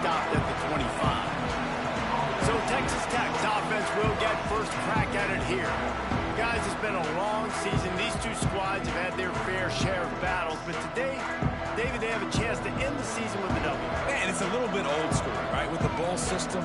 stopped at the 25. So Texas Tech's offense will get first crack at it here. Guys, it's been a long season. These two squads have had their fair share of battles, but today, David, they have a chance to end the season with a W. Man, it's a little bit old school, right? With the bowl system,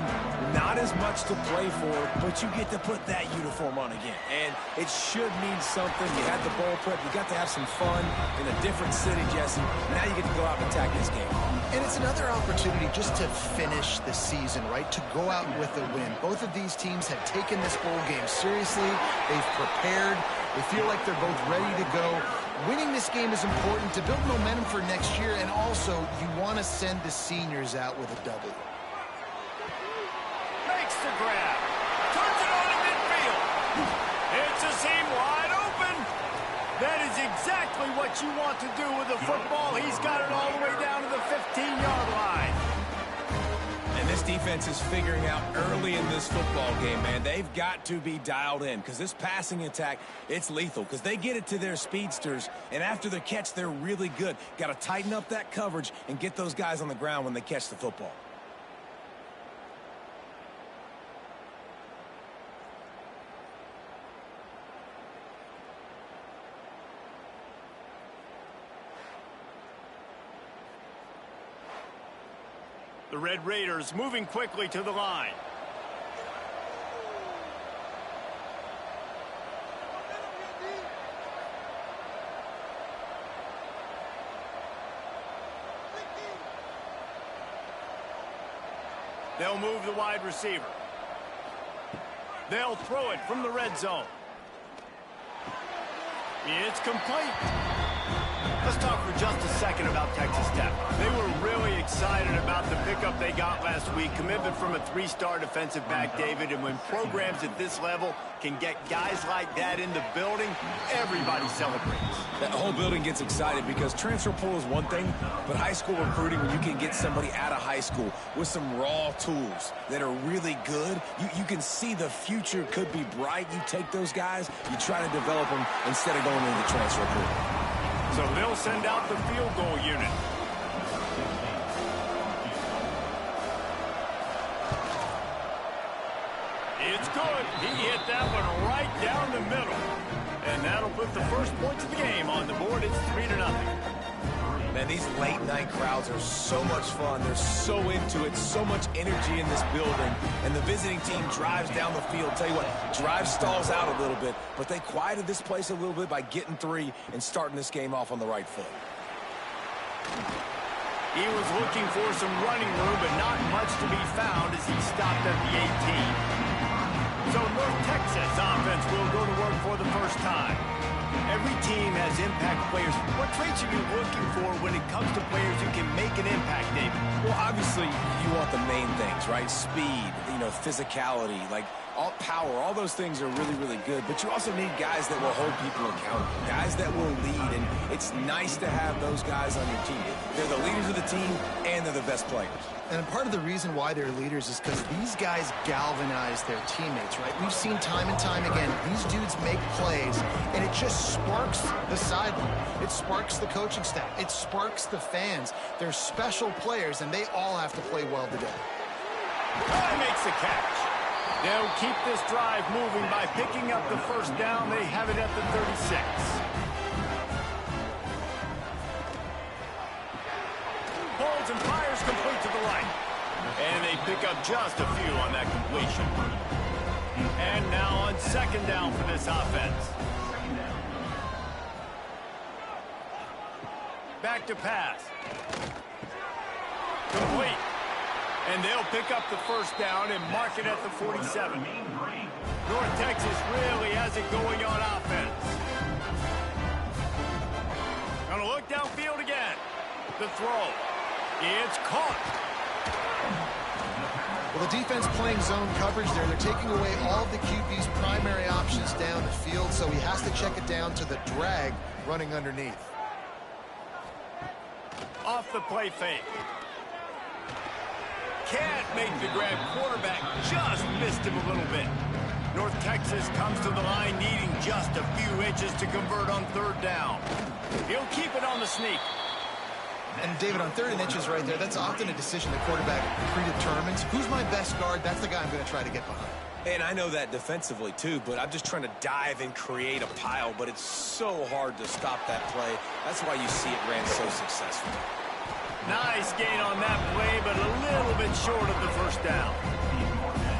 not as much to play for, but you get to put that uniform on again. And it should mean something. You had the bowl prep. You got to have some fun in a different city, Jesse. Now you get to go out and attack this game. And it's another opportunity just to finish the season, right? To go out with a win. Both of these teams have taken this bowl game seriously. They've prepared. They feel like they're both ready to go. Winning this game is important to build momentum for next year, and also you want to send the seniors out with a W. Makes the grab. Turns it on to midfield. It's a seam wide open. That is exactly what you want to do with the football. He's got it all the way down to the 15-yard line. And this defense is figuring out early in this football game, man. They've got to be dialed in because this passing attack, it's lethal because they get it to their speedsters, and after the catch, they're really good. Got to tighten up that coverage and get those guys on the ground when they catch the football. The Red Raiders moving quickly to the line. They'll move the wide receiver. They'll throw it from the red zone. It's complete. Let's talk for just a second about Texas Tech. They were really excited about the pickup they got last week. Commitment from a three-star defensive back, David. And when programs at this level can get guys like that in the building, everybody celebrates. That whole building gets excited because transfer portal is one thing, but high school recruiting, when you can get somebody out of high school with some raw tools that are really good, you can see the future could be bright. You take those guys, you try to develop them instead of going into the transfer portal. So they'll send out the field goal unit. It's good. He hit that one right down the middle. And that'll put the first points of the game on the board. It's 3-0. Man, these late-night crowds are so much fun. They're so into it, so much energy in this building. And the visiting team drives down the field. Tell you what, drive stalls out a little bit, but they quieted this place a little bit by getting three and starting this game off on the right foot. He was looking for some running room, but not much to be found as he stopped at the 18. So North Texas offense will go to work for the first time. Every team has impact players. What traits are you looking for when it comes to players who can make an impact, David? Well, obviously, you want the main things, right? Speed, physicality, like all power, all those things are really, really good. But you also need guys that will hold people accountable, guys that will lead. And it's nice to have those guys on your team. They're the leaders of the team, and they're the best players. And part of the reason why they're leaders is because these guys galvanize their teammates, right? We've seen time and time again, these dudes make plays, and it just sparks the sideline. It sparks the coaching staff. It sparks the fans. They're special players, and they all have to play well today. He makes the catch. They'll keep this drive moving by picking up the first down. They have it at the 36. Holds and fires complete to the right. And they pick up just a few on that completion. And now on second down for this offense. Back to pass. Complete. And they'll pick up the first down and mark it at the 47. North Texas really has it going on offense. Gonna look downfield again. The throw. It's caught. Well, the defense playing zone coverage there. They're taking away all of the QB's primary options down the field, so he has to check it down to the drag running underneath. Off the play fake. Can't make the grab. Quarterback just missed him a little bit. North Texas comes to the line needing just a few inches to convert on third down. He'll keep it on the sneak. And David, on 3rd and inches right there, that's often a decision the quarterback predetermines. Who's my best guard? That's the guy I'm going to try to get behind. And I know that defensively too, but I'm just trying to dive and create a pile, but it's so hard to stop that play. That's why you see it ran so successful. Nice gain on that play, but a little bit short of the first down.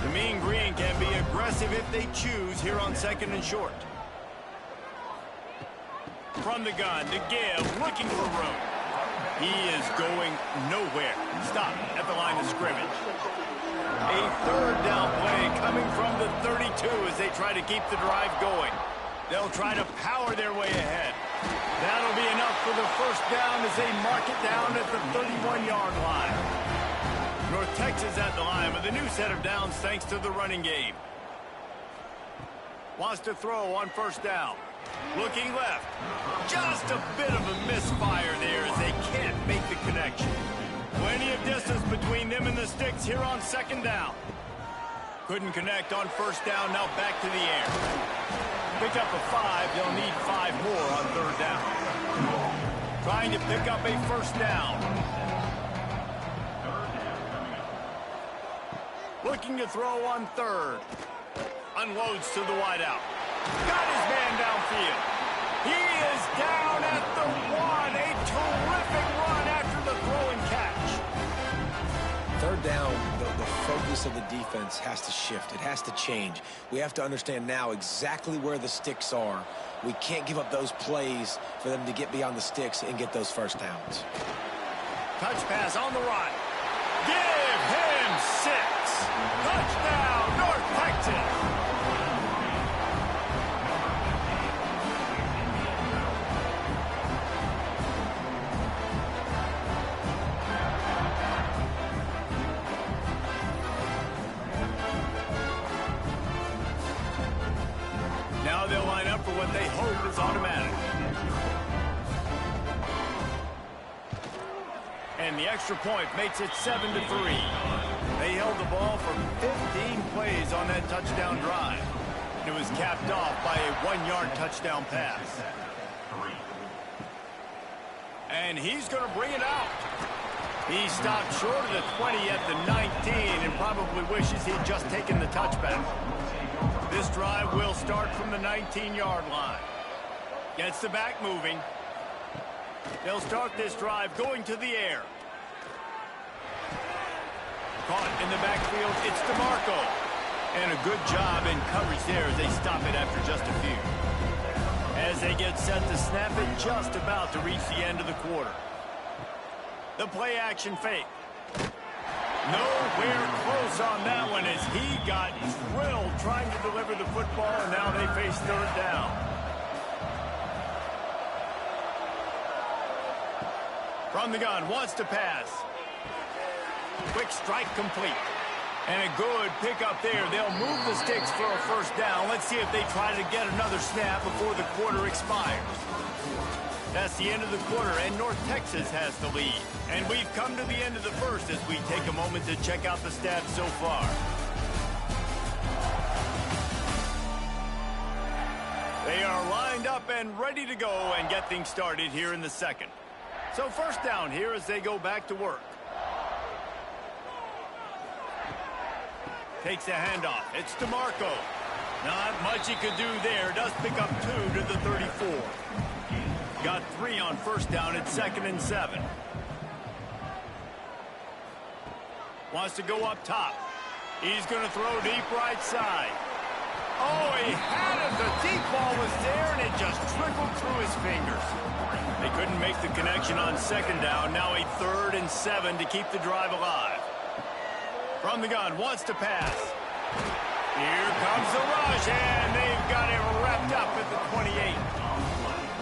The Mean Green can be aggressive if they choose here on 2nd and short. From the gun to give, looking for room. He is going nowhere. Stop at the line of scrimmage. A 3rd down play coming from the 32 as they try to keep the drive going. They'll try to power their way ahead. That'll be enough for the first down as they mark it down at the 31-yard line. North Texas at the line with a new set of downs thanks to the running game. Wants to throw on 1st down. Looking left. Just a bit of a misfire there as they can't make the connection. Plenty of distance between them and the sticks here on 2nd down. Couldn't connect on 1st down, now back to the air. Pick up a 5, they'll need 5 more on 3rd down. Trying to pick up a 1st down. Looking to throw on 3rd. Unloads to the wideout. Got his man downfield. He is down at the 1. A terrific run after the throw and catch. 3rd down, the focus of the defense has to shift. It has to change. We have to understand now exactly where the sticks are. We can't give up those plays for them to get beyond the sticks and get those 1st downs. Touch pass on the right. Give him 6. Touchdown, North Texas. Now they'll line up for what they hope is automatic. And the extra point makes it 7-3. They held the ball for 15 plays on that touchdown drive. It was capped off by a 1-yard touchdown pass. And he's going to bring it out. He stopped short of the 20 at the 19 and probably wishes he'd just taken the touchback. This drive will start from the 19-yard line. Gets the back moving. They'll start this drive going to the air. Caught in the backfield, it's DeMarco. And a good job in coverage there as they stop it after just a few. As they get set to snap it just about to reach the end of the quarter. The play action fake. Nowhere close on that one as he got drilled trying to deliver the football, and now they face 3rd down. From the gun, wants to pass. Quick strike complete. And a good pickup there. They'll move the sticks for a 1st down. Let's see if they try to get another snap before the quarter expires. That's the end of the quarter, and North Texas has the lead. And we've come to the end of the first as we take a moment to check out the stats so far. They are lined up and ready to go and get things started here in the 2nd. So 1st down here as they go back to work. Takes a handoff. It's DeMarco. Not much he could do there. Does pick up 2 to the 34. Got 3 on 1st down at 2nd and 7. Wants to go up top. He's going to throw deep right side. Oh, he had it. The deep ball was there, and it just trickled through his fingers. They couldn't make the connection on 2nd down. Now a 3rd and 7 to keep the drive alive. From the gun, wants to pass. Here comes the rush, and they've got it wrapped up at the 28.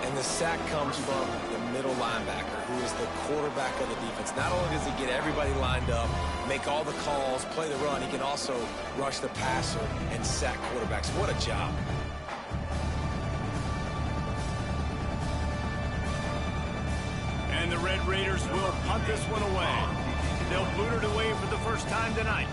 And the sack comes from the middle linebacker, who is the quarterback of the defense. Not only does he get everybody lined up, make all the calls, play the run, he can also rush the passer and sack quarterbacks. What a job. And the Red Raiders will punt this one away. They'll boot it away for the first time tonight.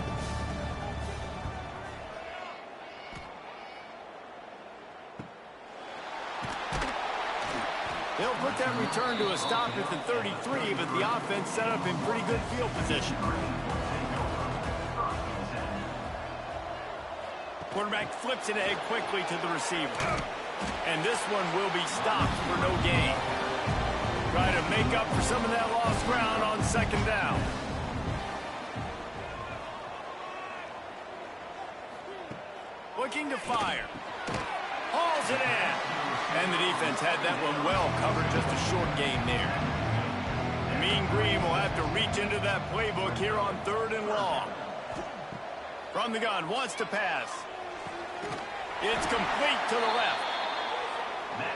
They'll put that return to a stop at the 33, but the offense set up in pretty good field position. Quarterback flips it ahead quickly to the receiver. And this one will be stopped for no gain. Try to make up for some of that lost ground on second down. Looking to fire. Hauls it in. And the defense had that one well covered, just a short gain there. The Mean Green will have to reach into that playbook here on 3rd and long. From the gun, wants to pass. It's complete to the left.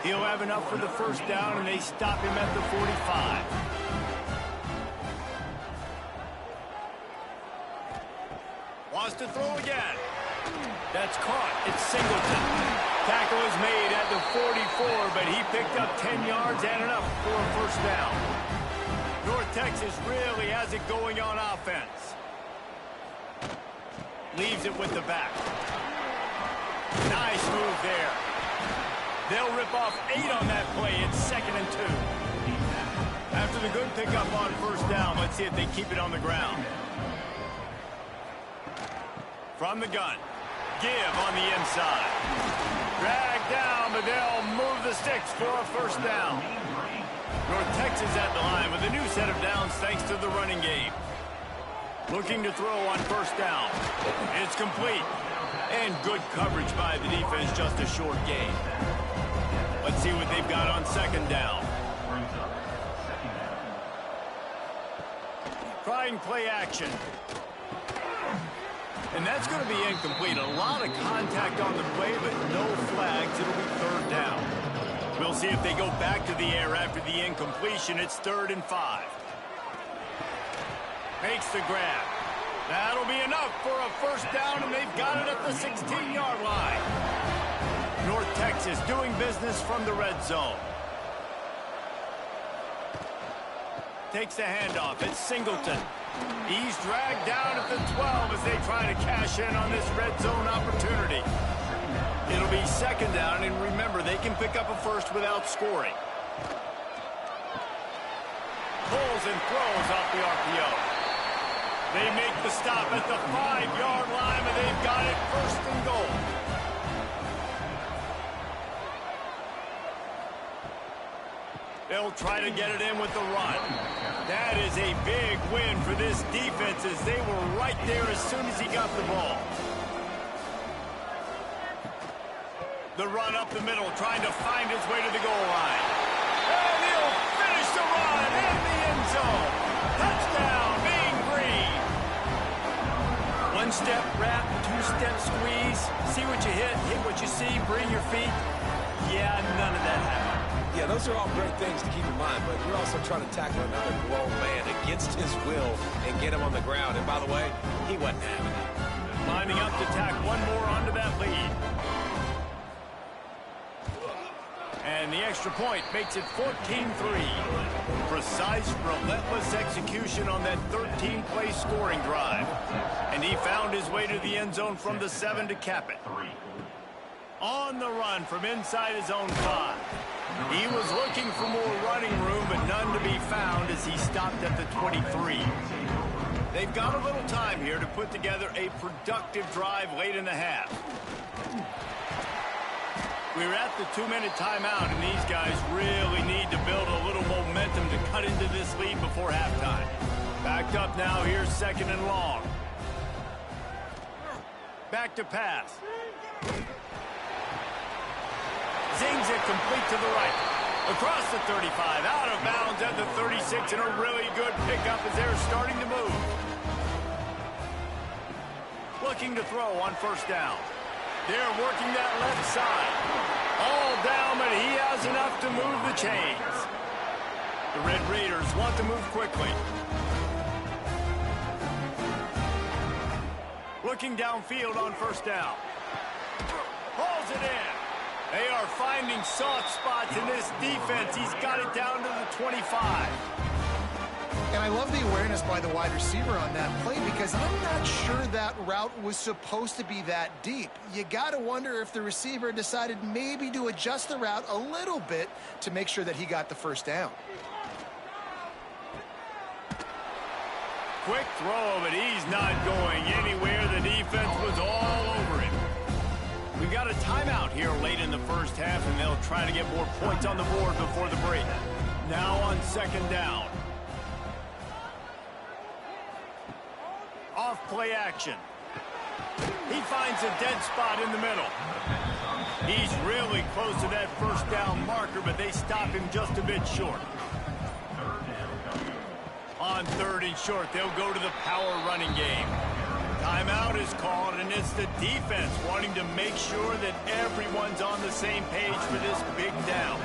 He'll have enough for the first down, and they stop him at the 45. Wants to throw again. That's caught. It's Singleton. Tackle is made at the 44, but he picked up 10 yards and enough for a first down. North Texas really has it going on offense. Leaves it with the back. Nice move there. They'll rip off 8 on that play. It's 2nd and 2. After the good pickup on first down, let's see if they keep it on the ground. From the gun. Give on the inside. Drag down, but they'll move the sticks for a first down. North Texas at the line with a new set of downs thanks to the running game. Looking to throw on first down. It's complete. And good coverage by the defense, just a short gain. Let's see what they've got on second down. Trying play action. And that's going to be incomplete. A lot of contact on the play, but no flags. It'll be 3rd down. We'll see if they go back to the air after the incompletion. It's 3rd and 5. Makes the grab. That'll be enough for a first down, and they've got it at the 16-yard line. North Texas doing business from the red zone. Takes the handoff. It's Singleton. He's dragged down at the 12 as they try to cash in on this red zone opportunity. It'll be 2nd down, and remember, they can pick up a first without scoring. Pulls and throws off the RPO. They make the stop at the 5-yard line, and they've got it 1st and goal. They'll try to get it in with the run. That is a big win for this defense as they were right there as soon as he got the ball. The run up the middle, trying to find his way to the goal line. And he'll finish the run in the end zone. Touchdown, Mean Green. 1-step wrap, 2-step squeeze. See what you hit what you see, bring your feet. Yeah, none of that happened. Yeah, those are all great things to keep in mind, but you're also trying to tackle another grown man against his will and get him on the ground. And by the way, he wasn't having it. Lining up to tack one more onto that lead. And the extra point makes it 14-3. Precise, relentless execution on that 13-play scoring drive. And he found his way to the end zone from the 7 to cap it. On the run from inside his own 5. He was looking for more running room, but none to be found as he stopped at the 23. They've got a little time here to put together a productive drive late in the half. We're at the 2-minute timeout, and these guys really need to build a little momentum to cut into this lead before halftime. Backed up now, here's 2nd and long. Back to pass. Zings it complete to the right. Across the 35, out of bounds at the 36, and a really good pickup as they're starting to move. Looking to throw on first down. They're working that left side. All down, but he has enough to move the chains. The Red Raiders want to move quickly. Looking downfield on first down. Hauls it in. They are finding soft spots in this defense. He's got it down to the 25. And I love the awareness by the wide receiver on that play because I'm not sure that route was supposed to be that deep. You got to wonder if the receiver decided maybe to adjust the route a little bit to make sure that he got the first down. Quick throw, but he's not going anywhere. The defense was all over him. We've got a timeout here late in the first half, and they'll try to get more points on the board before the break. Now on second down. Off play action. He finds a dead spot in the middle. He's really close to that first down marker, but they stop him just a bit short. On third and short, they'll go to the power running game. Timeout is called, and it's the defense wanting to make sure that everyone's on the same page for this big down.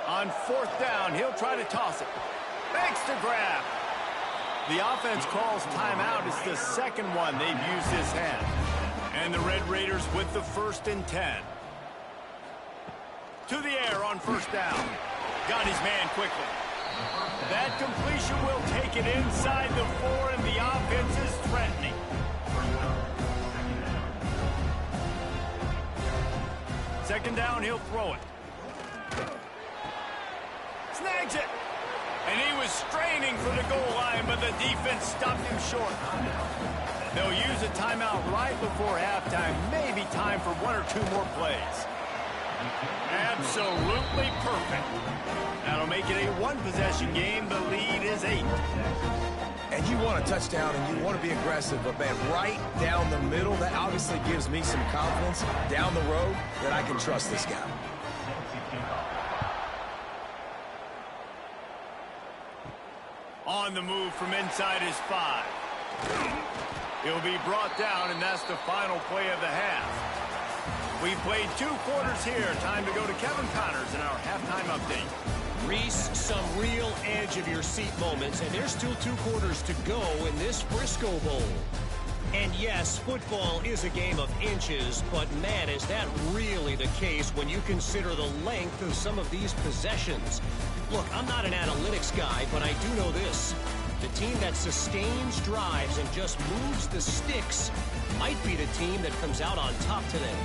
On fourth down, he'll try to toss it. Makes the grab. The offense calls timeout. It's the second one they've used this half. And the Red Raiders with the 1st and 10. To the air on first down. Got his man quickly. That completion will take it inside the 4, and the offense is threatening. Second down, he'll throw it. Snags it. And he was straining for the goal line, but the defense stopped him short. They'll use a timeout right before halftime. Maybe time for 1 or 2 more plays. Absolutely perfect. That'll make it a 1-possession game. The lead is 8. And you want a touchdown, and you want to be aggressive, but, man, right down the middle, that obviously gives me some confidence down the road that I can trust this guy. On the move from inside his 5. He'll be brought down, and that's the final play of the half. We played 2 quarters here. Time to go to Kevin Connors in our halftime update. Reese, some real edge of your seat moments, and there's still 2 quarters to go in this Frisco Bowl. And yes, football is a game of inches, but man, is that really the case when you consider the length of some of these possessions. Look, I'm not an analytics guy, but I do know this. The team that sustains drives and just moves the sticks might be the team that comes out on top today.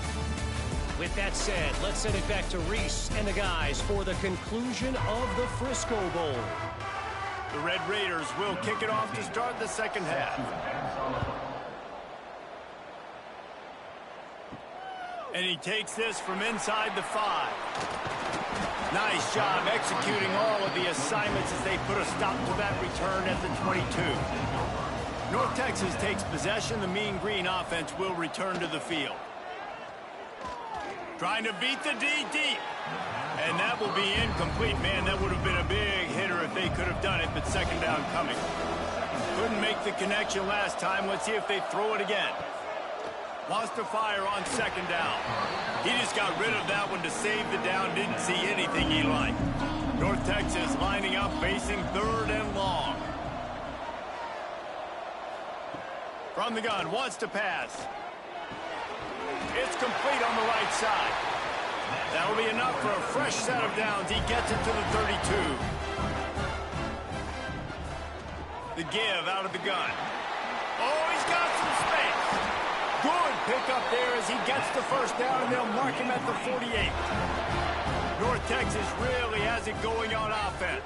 With that said, let's send it back to Reese and the guys for the conclusion of the Frisco Bowl. The Red Raiders will kick it off to start the second half. And he takes this from inside the 5. Nice job executing all of the assignments as they put a stop to that return at the 22. North Texas takes possession. The Mean Green offense will return to the field. Trying to beat the D deep. And that will be incomplete. Man, that would have been a big hitter if they could have done it, but second down coming. Couldn't make the connection last time. Let's see if they throw it again. Wants to fire on second down. He just got rid of that one to save the down. Didn't see anything he liked. North Texas lining up, facing 3rd and long. From the gun, wants to pass. It's complete on the right side. That'll be enough for a fresh set of downs. He gets it to the 32. The give out of the gun. Oh, he's got some space. Good pickup there as he gets the first down, and they'll mark him at the 48. North Texas really has it going on offense.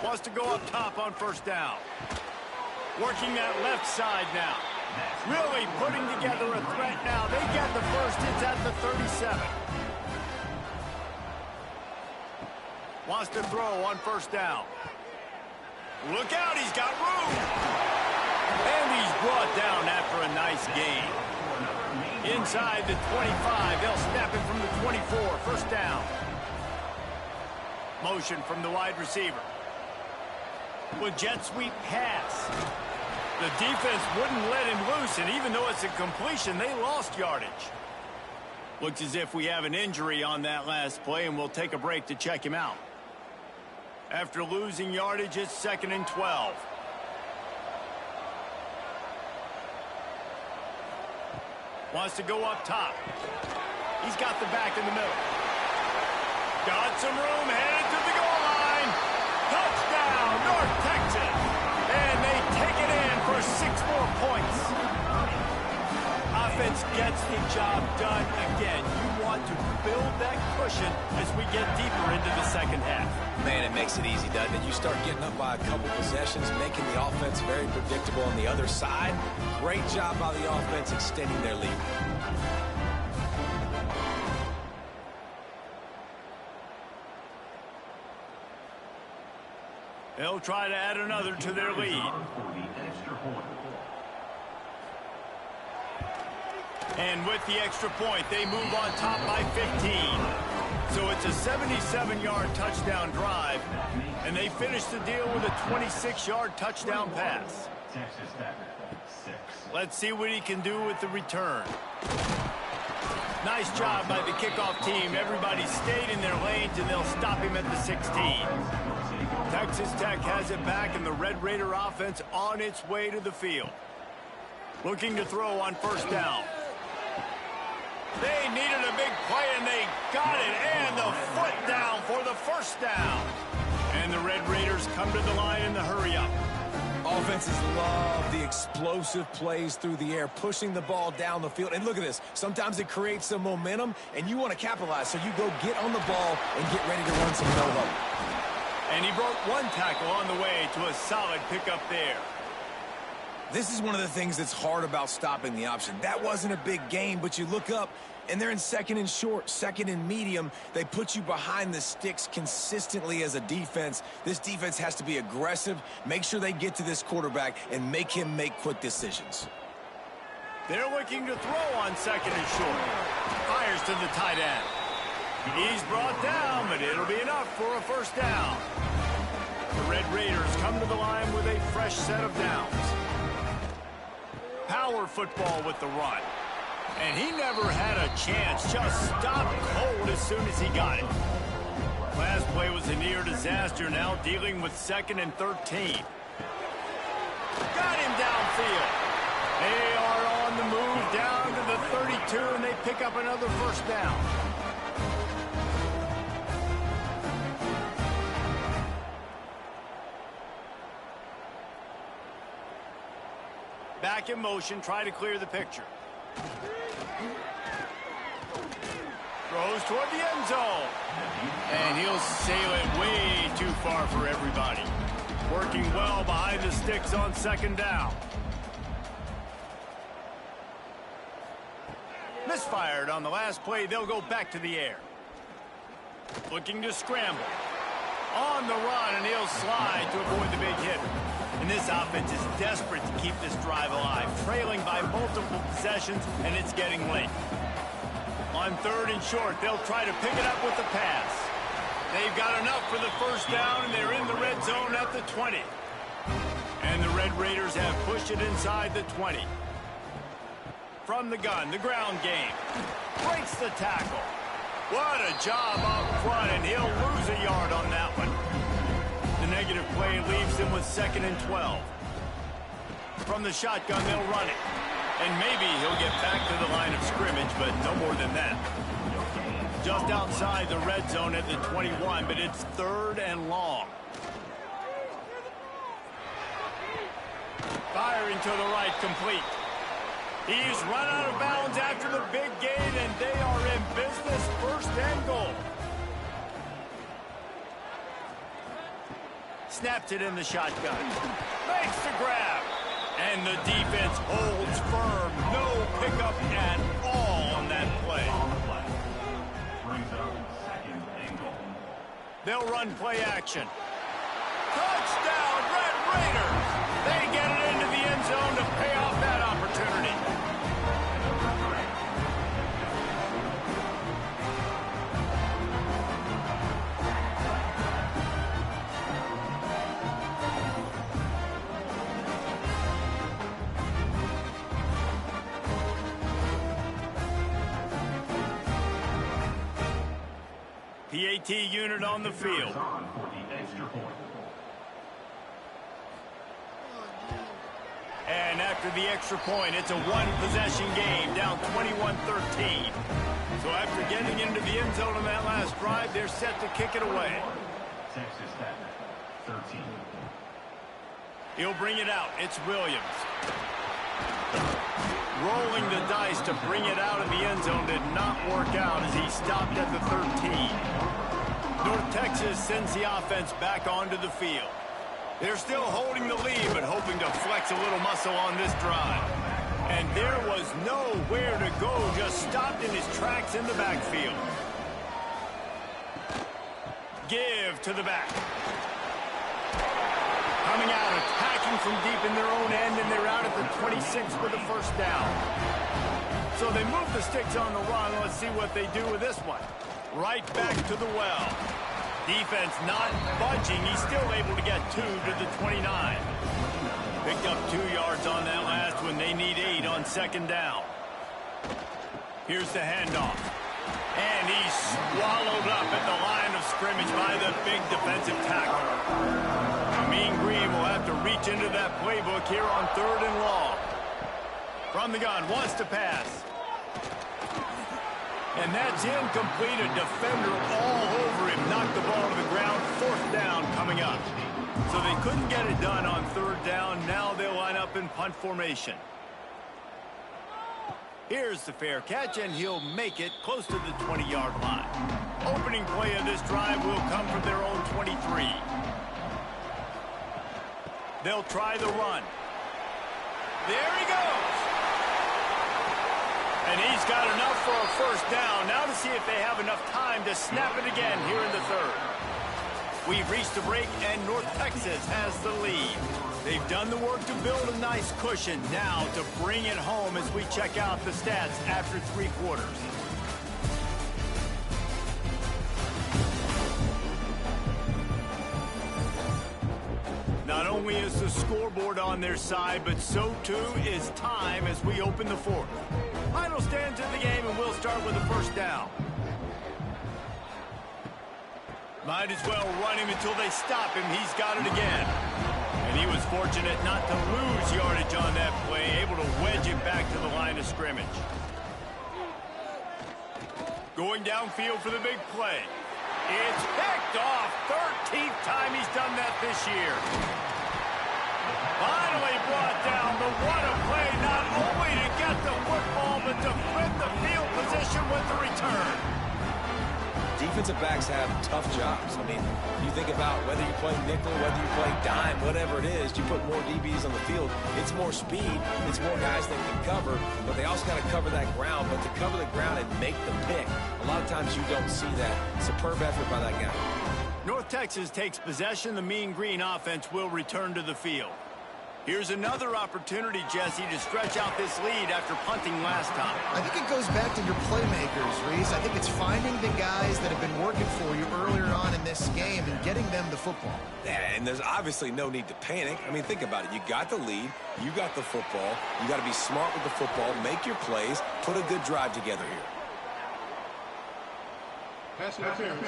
Wants to go up top on first down. Working that left side now. Really putting together a threat now. They get the first. It's at the 37. Wants to throw on first down. Look out, he's got room. And he's brought down after a nice gain. Inside the 25, they'll snap it from the 24. First down. Motion from the wide receiver. With jet sweep pass. The defense wouldn't let him loose, and even though it's a completion, they lost yardage. Looks as if we have an injury on that last play, and we'll take a break to check him out. After losing yardage, it's 2nd and 12. Wants to go up top. He's got the back in the middle. Got some room, headed to the goal gets the job done again. You want to build that cushion as we get deeper into the second half. Man, it makes it easy, doesn't it? You start getting up by a couple possessions, making the offense very predictable on the other side. Great job by the offense extending their lead. They'll try to add another to their lead. And with the extra point, they move on top by 15. So it's a 77-yard touchdown drive, and they finish the deal with a 26-yard touchdown pass. Let's see what he can do with the return. Nice job by the kickoff team. Everybody stayed in their lanes, and they'll stop him at the 16. Texas Tech has it back, and the Red Raider offense on its way to the field. Looking to throw on first down. They needed a big play, and they got it, and the foot down for the first down. And the Red Raiders come to the line in the hurry-up. Offenses love the explosive plays through the air, pushing the ball down the field. And look at this. Sometimes it creates some momentum, and you want to capitalize, so you go get on the ball and get ready to run some no-huddle. And he broke one tackle on the way to a solid pickup there. This is one of the things that's hard about stopping the option. That wasn't a big game, but you look up, and they're in second and short, second and medium. They put you behind the sticks consistently as a defense. This defense has to be aggressive, make sure they get to this quarterback, and make him make quick decisions. They're looking to throw on second and short. Fires to the tight end. He's brought down, but it'll be enough for a first down. The Red Raiders come to the line with a fresh set of downs. Power football with the run. And he never had a chance. Just stopped cold as soon as he got it. Last play was a near disaster, now dealing with 2nd and 13. Got him downfield. They are on the move down to the 32, and they pick up another first down. Back in motion, try to clear the picture. Throws toward the end zone. And he'll sail it way too far for everybody. Working well behind the sticks on second down. Misfired on the last play. They'll go back to the air. Looking to scramble. On the run, and he'll slide to avoid the big hit. And this offense is desperate to keep this drive alive, trailing by multiple possessions, and it's getting late. On 3rd and short, they'll try to pick it up with the pass. They've got enough for the first down, and they're in the red zone at the 20. And the Red Raiders have pushed it inside the 20. From the gun, the ground game. Breaks the tackle. What a job up front, and he'll lose a yard on that one. The negative play leaves him with 2nd and 12. From the shotgun, they'll run it. And maybe he'll get back to the line of scrimmage, but no more than that. Just outside the red zone at the 21, but it's 3rd and long. Firing to the right, complete. He's run out of bounds after the big gain, and they are in business, 1st and goal. Snaps it in the shotgun. Makes the grab. And the defense holds firm. No pickup at all on that play. They'll run play action. Touchdown, Red Raiders! They get it into the end zone to pay off that opportunity. PAT unit on the field. And after the extra point, it's a one-possession game, down 21-13. So after getting into the end zone on that last drive, they're set to kick it away. Texas Tech, 13. He'll bring it out. It's Williams. Rolling the dice to bring it out of the end zone did not work out as he stopped at the 13. North Texas sends the offense back onto the field. They're still holding the lead, but hoping to flex a little muscle on this drive. And there was nowhere to go, just stopped in his tracks in the backfield. Give to the back. Coming out, attacking from deep in their own end, and they're out at the 26 with a first down. So they move the sticks on the run. Let's see what they do with this one. Right back to the well. Defense not budging. He's still able to get 2 to the 29. Picked up 2 yards on that last one. They need 8 on second down. Here's the handoff. And he's swallowed up at the line of scrimmage by the big defensive tackle. Mean Green will have to reach into that playbook here on 3rd and long. From the gun, wants to pass. And that's incomplete. A defender all over him. Knocked the ball to the ground. 4th down coming up. So they couldn't get it done on 3rd down. Now they'll line up in punt formation. Here's the fair catch, and he'll make it close to the 20-yard line. Opening play of this drive will come from their own 23. They'll try the run. There he goes. And he's got enough for a first down. Now to see if they have enough time to snap it again here in the 3rd. We've reached the break, and North Texas has the lead. They've done the work to build a nice cushion. Now to bring it home as we check out the stats after 3 quarters. Not only is the scoreboard on their side, but so too is time as we open the 4th. Final stands in the game, and we'll start with a first down. Might as well run him until they stop him. He's got it again. And he was fortunate not to lose yardage on that play, able to wedge it back to the line of scrimmage. Going downfield for the big play. It's picked off. 13th time he's done that this year. Finally brought down. The what a play, not only to get the football, but to flip the field position with the return. Defensive backs have tough jobs. I mean, you think about whether you play nickel, whether you play dime, whatever it is, you put more DBs on the field. It's more speed. It's more guys that can cover, but they also got to cover that ground. But to cover the ground and make the pick, a lot of times you don't see that. Superb effort by that guy. North Texas takes possession. The Mean Green offense will return to the field. Here's another opportunity, Jesse, to stretch out this lead after punting last time. I think it goes back to your playmakers, Reese. I think it's finding the guys that have been working for you earlier on in this game and getting them the football. Yeah, and there's obviously no need to panic. I mean, think about it. You got the lead. You got the football. You got to be smart with the football. Make your plays. Put a good drive together here. Pass interference.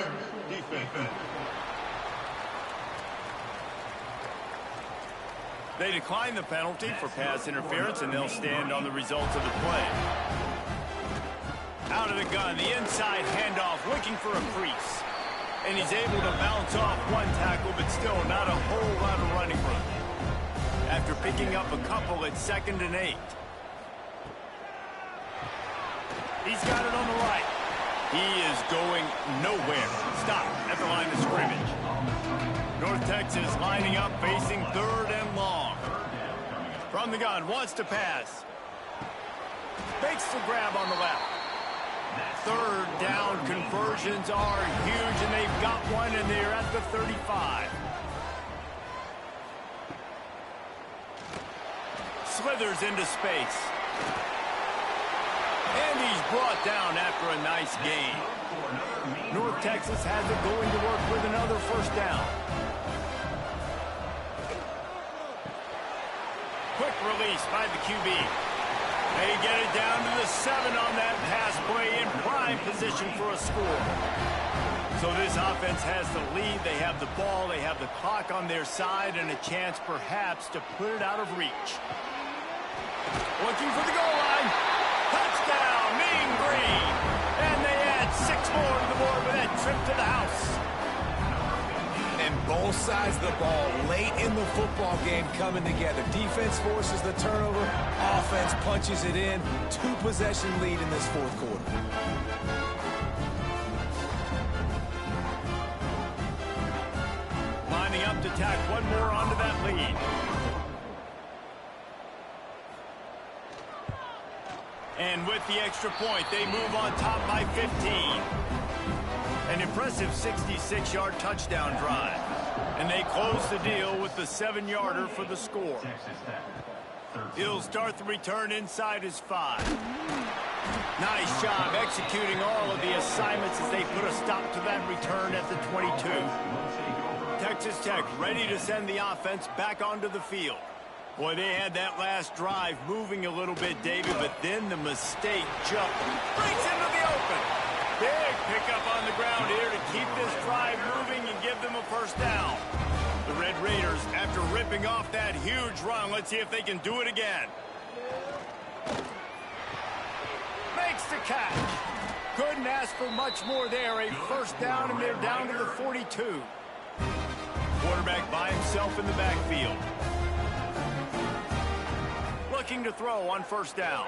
Defense. They decline the penalty for pass interference, and they'll stand on the results of the play. Out of the gun, the inside handoff, looking for a crease. And he's able to bounce off one tackle, but still not a whole lot of running room. After picking up a couple at 2nd and 8. He's got it on the right. He is going nowhere. Stop at the line of scrimmage. North Texas lining up, facing 3rd and long. From the gun, wants to pass. Makes the grab on the left. 3rd down conversions are huge, and they've got one, and they're at the 35. Slithers into space. And he's brought down after a nice gain. North Texas has it going to work with another first down. Quick release by the QB. They get it down to the 7 on that pass play, in prime position for a score. So this offense has the lead. They have the ball. They have the clock on their side and a chance perhaps to put it out of reach. Looking for the goal line. Touchdown, Mean Green. And they add 6 more to the board with that trip to the house. And both sides of the ball late in the football game coming together. Defense forces the turnover. Offense punches it in. 2-possession lead in this fourth quarter. Lining up to tack one more onto that lead. And with the extra point, they move on top by 15. An impressive 66-yard touchdown drive. And they close the deal with the 7-yarder for the score. He'll start the return inside his 5. Nice job executing all of the assignments as they put a stop to that return at the 22. Texas Tech ready to send the offense back onto the field. Boy, they had that last drive moving a little bit, David, but then the mistake jump breaks into the open. Big pickup on the ground here to keep this drive moving and give them a first down. The Red Raiders, after ripping off that huge run, let's see if they can do it again. Makes the catch. Couldn't ask for much more there. A first down, and they're down to the 42. Quarterback by himself in the backfield. Looking to throw on first down.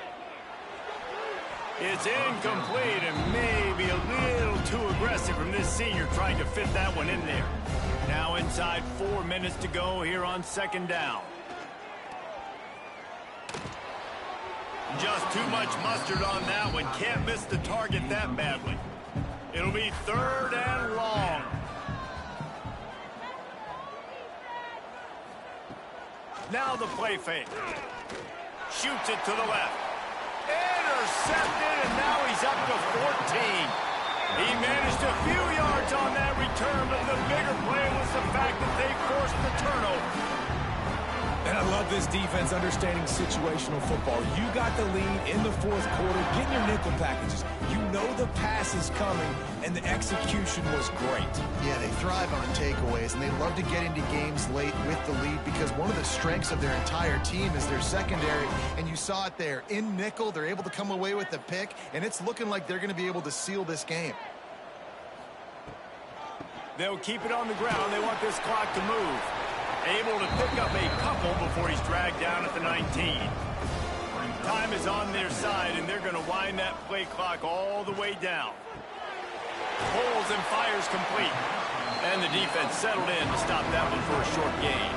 It's incomplete and maybe a little too aggressive from this senior trying to fit that one in there. Now inside 4 minutes to go here on second down. Just too much mustard on that one. Can't miss the target that badly. It'll be third and long. Now the play fake. Shoots it to the left. Intercepted, and now he's up to 14. He managed a few yards on that return, but the bigger play was the fact that they forced the turnover. And I love this defense understanding situational football. You got the lead in the fourth quarter, getting your nickel packages. You know the pass is coming, and the execution was great. Yeah, they thrive on takeaways, and they love to get into games late with the lead because one of the strengths of their entire team is their secondary, and you saw it there. In nickel, they're able to come away with the pick, and it's looking like they're going to be able to seal this game. They'll keep it on the ground. They want this clock to move. Able to pick up a couple before he's dragged down at the 19. Time is on their side, and they're going to wind that play clock all the way down. Pulls and fires complete. And the defense settled in to stop that one for a short gain.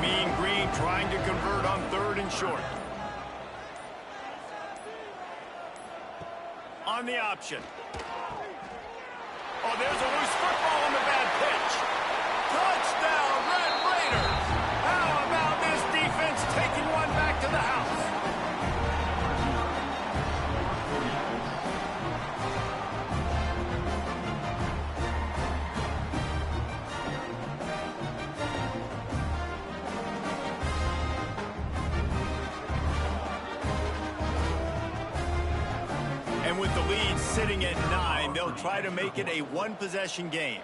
Mean Green trying to convert on third and short. On the option. Oh, there's a loose football on the bad pitch. Touchdown, Red Raiders! How about this defense taking one back to the house? And with the lead sitting at 9, they'll try to make it a one-possession game.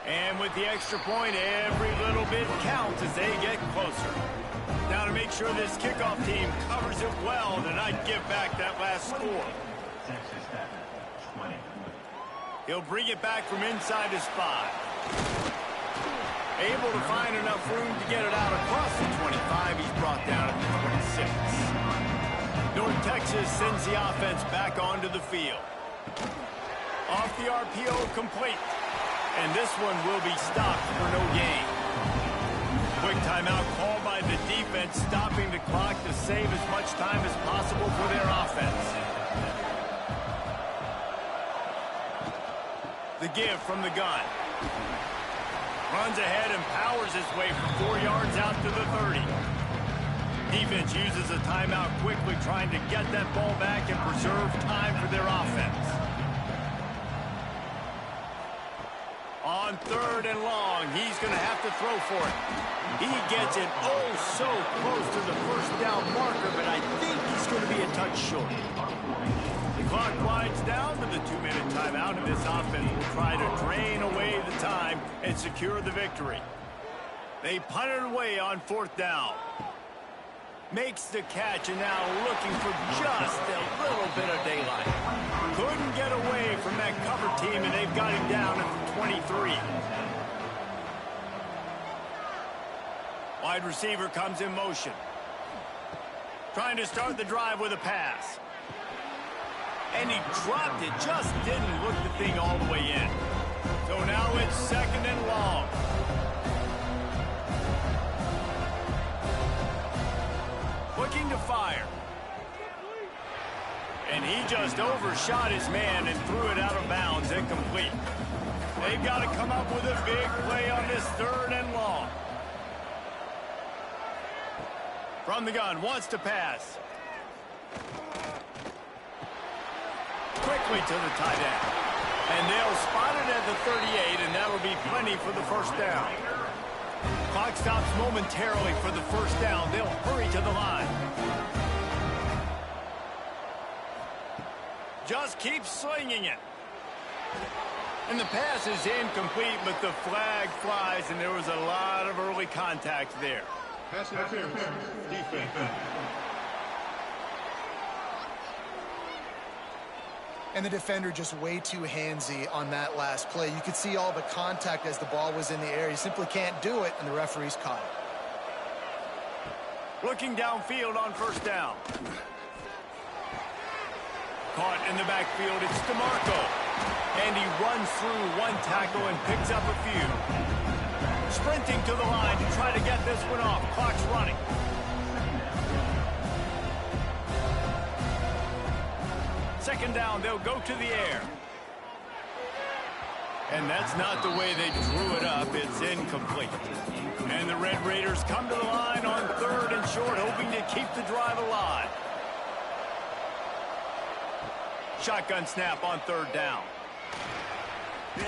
And with the extra point, every little bit counts as they get closer. Now to make sure this kickoff team covers it well, then I'd give back that last score. He'll bring it back from inside his 5. Able to find enough room to get it out across the 25. He's brought down at the 26. North Texas sends the offense back onto the field. Off the RPO, complete. And this one will be stopped for no gain. Quick timeout called by the defense, stopping the clock to save as much time as possible for their offense. The give from the gun. Runs ahead and powers his way for 4 yards out to the 30. Defense uses a timeout quickly, trying to get that ball back and preserve time for their offense. On third and long, he's going to have to throw for it. He gets it oh so close to the first down marker, but I think he's going to be a touch short. The clock winds down to the 2-minute timeout, and this offense will try to drain away the time and secure the victory. They punt it away on fourth down. Makes the catch, and now looking for just a little bit of daylight. Couldn't get away away from that cover team, and they've got him down at the 23. Wide receiver comes in motion. Trying to start the drive with a pass. And he dropped it, just didn't look the thing all the way in. So now it's 2nd and long. Looking to fire. And he just overshot his man and threw it out of bounds, incomplete. They've got to come up with a big play on this 3rd and long. From the gun, wants to pass. Quickly to the tight end. And they'll spot it at the 38, and that'll be plenty for the 1st down. Clock stops momentarily for the 1st down. They'll hurry to the line. Just keep slinging it. And the pass is incomplete, but the flag flies, and there was a lot of early contact there. Pass interference. Defense. And the defender just way too handsy on that last play. You could see all the contact as the ball was in the air. He simply can't do it, and the referee's caught it. Looking downfield on 1st down. Caught in the backfield, it's DeMarco. And he runs through one tackle and picks up a few. Sprinting to the line to try to get this one off. Clock's running. Second down, they'll go to the air. And that's not the way they drew it up. It's incomplete. And the Red Raiders come to the line on 3rd and short, hoping to keep the drive alive. Shotgun snap on 3rd down.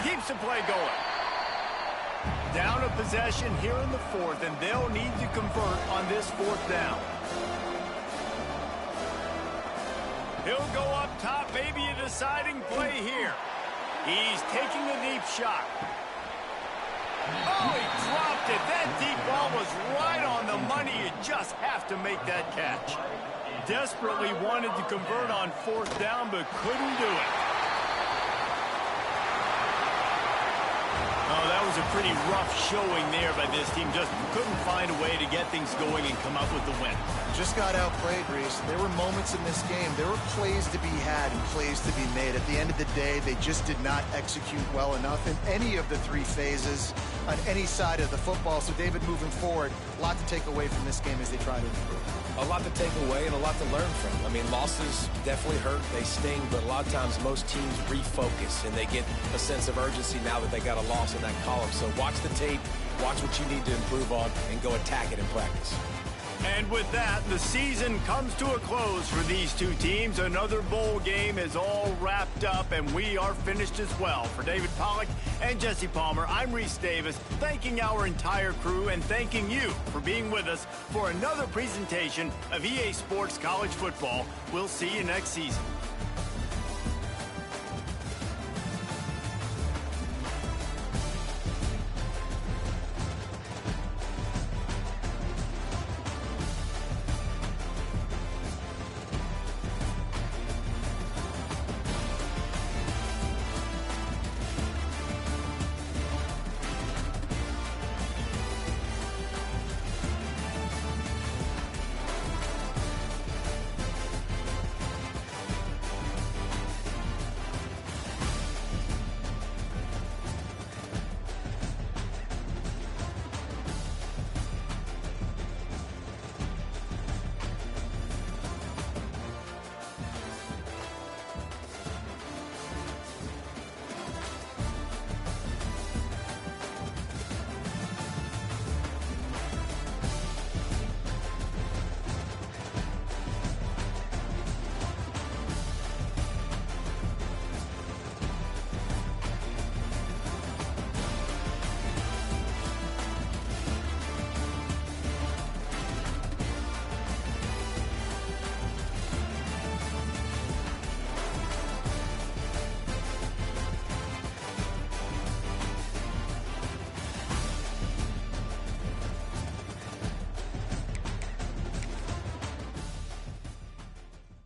Keeps the play going. Down a possession here in the 4th, and they'll need to convert on this 4th down. He'll go up top, maybe a deciding play here. He's taking a deep shot. Oh, he dropped it. That deep ball was right on the money. You just have to make that catch. Desperately wanted to convert on 4th down, but couldn't do it. Oh, that was a pretty rough showing there by this team. Just couldn't find a way to get things going and come up with the win. Just got outplayed, Reese. There were moments in this game. There were plays to be had and plays to be made. At the end of the day, they just did not execute well enough in any of the 3 phases on any side of the football. So, David, moving forward, a lot to take away from this game as they try to improve. A lot to take away and a lot to learn from. I mean, losses definitely hurt. They sting, but a lot of times most teams refocus and they get a sense of urgency now that they got a loss in that column. So watch the tape, watch what you need to improve on, and go attack it in practice. And with that, the season comes to a close for these two teams. Another bowl game is all wrapped up, and we are finished as well. For David Pollack and Jesse Palmer, I'm Reese Davis, thanking our entire crew and thanking you for being with us for another presentation of EA Sports College Football. We'll see you next season.